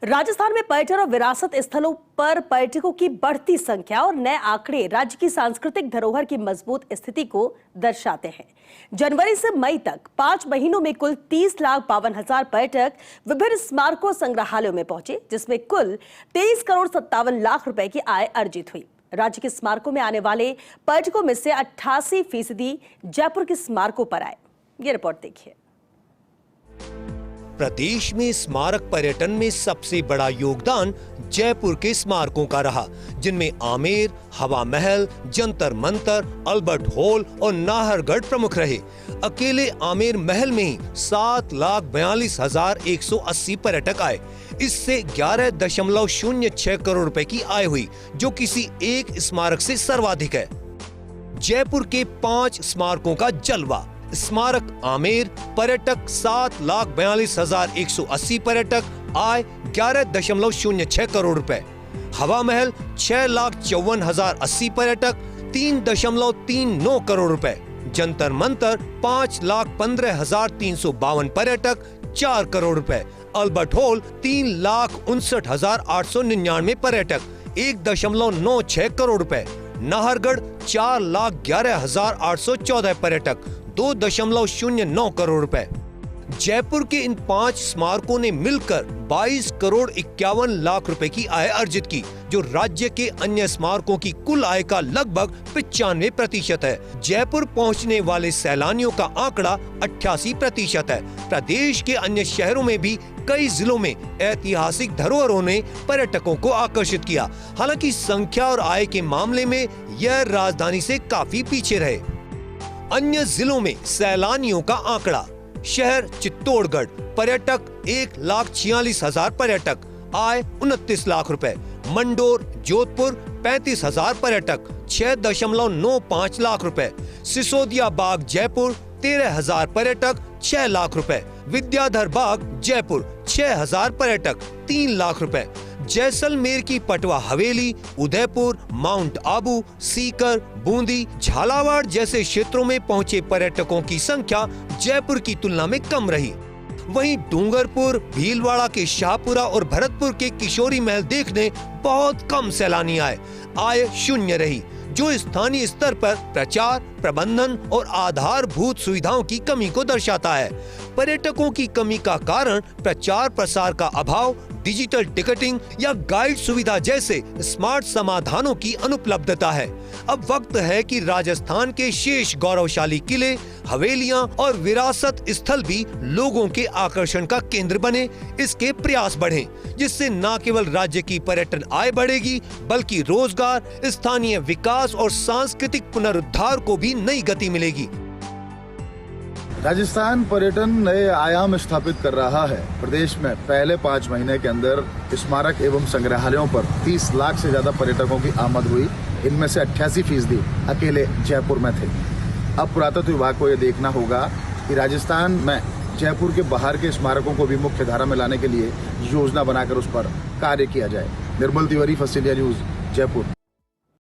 राजस्थान में पर्यटन और विरासत स्थलों पर पर्यटकों की बढ़ती संख्या और नए आंकड़े राज्य की सांस्कृतिक धरोहर की मजबूत स्थिति को दर्शाते हैं। जनवरी से मई तक 5 महीनों में कुल 30,52,000 पर्यटक विभिन्न स्मारकों संग्रहालयों में पहुंचे, जिसमें कुल 23,57,00,000 रुपए की आय अर्जित हुई। राज्य के स्मारकों में आने वाले पर्यटकों में से 88% जयपुर के स्मारकों पर आए। ये रिपोर्ट देखिए। प्रदेश में स्मारक पर्यटन में सबसे बड़ा योगदान जयपुर के स्मारकों का रहा, जिनमें आमेर, हवा महल, जंतर मंतर, अल्बर्ट हॉल और नाहरगढ़ प्रमुख रहे। अकेले आमेर महल में ही 7,42,180 पर्यटक आए। इससे 11.06 करोड़ रुपए की आय हुई, जो किसी एक स्मारक से सर्वाधिक है। जयपुर के 5 स्मारकों का जलवा। स्मारक आमेर, पर्यटक 7,42,180 पर्यटक, आय 11.06 करोड़ रुपए। हवा महल 6,54,080 पर्यटक, 3.39 करोड़ रुपए। जंतर मंतर 5,15,352 पर्यटक, 4 करोड़ रुपए। अल्बर्ट हॉल 3,59,899 पर्यटक, 1.96 करोड़ रुपए। नाहरगढ़ 4,11,814 पर्यटक, 2.09 करोड़ रुपए। जयपुर के इन 5 स्मारकों ने मिलकर 22,51,00,000 रुपए की आय अर्जित की, जो राज्य के अन्य स्मारकों की कुल आय का लगभग 95% है। जयपुर पहुंचने वाले सैलानियों का आंकड़ा 88% है। प्रदेश के अन्य शहरों में भी कई जिलों में ऐतिहासिक धरोहरों ने पर्यटकों को आकर्षित किया। हालांकि संख्या और आय के मामले में यह राजधानी से काफी पीछे रहे। अन्य जिलों में सैलानियों का आंकड़ा। शहर चित्तौड़गढ़, पर्यटक 1,46,000 पर्यटक, आय 29 लाख रुपए। मंडोर, जोधपुर 35,000 पर्यटक, 6.95 लाख रुपए। सिसोदिया बाग जयपुर 13,000 पर्यटक, 6 लाख रुपए। विद्याधर बाग जयपुर 6,000 पर्यटक, 3 लाख रुपए। जैसलमेर की पटवा हवेली, उदयपुर, माउंट आबू, सीकर, बूंदी, झालावाड़ जैसे क्षेत्रों में पहुंचे पर्यटकों की संख्या जयपुर की तुलना में कम रही। वहीं डूंगरपुर, भीलवाड़ा के शाहपुरा और भरतपुर के किशोरी महल देखने बहुत कम सैलानी आए। आय शून्य रही, जो स्थानीय स्तर पर प्रचार, प्रबंधन और आधारभूत सुविधाओं की कमी को दर्शाता है। पर्यटकों की कमी का कारण प्रचार प्रसार का अभाव, डिजिटल टिकटिंग या गाइड सुविधा जैसे स्मार्ट समाधानों की अनुपलब्धता है। अब वक्त है कि राजस्थान के शेष गौरवशाली किले, हवेलियां और विरासत स्थल भी लोगों के आकर्षण का केंद्र बने। इसके प्रयास बढ़ें, जिससे न केवल राज्य की पर्यटन आय बढ़ेगी, बल्कि रोजगार, स्थानीय विकास और सांस्कृतिक पुनरुद्धार को भी नई गति मिलेगी। राजस्थान पर्यटन नए आयाम स्थापित कर रहा है। प्रदेश में पहले 5 महीने के अंदर स्मारक एवं संग्रहालयों पर 30 लाख से ज्यादा पर्यटकों की आमद हुई। इनमें से 88% अकेले जयपुर में थे। अब पुरातत्व विभाग को ये देखना होगा कि राजस्थान में जयपुर के बाहर के स्मारकों को भी मुख्य धारा में लाने के लिए योजना बनाकर उस पर कार्य किया जाए। Nirmal Tiwari, first India news, Jaipur.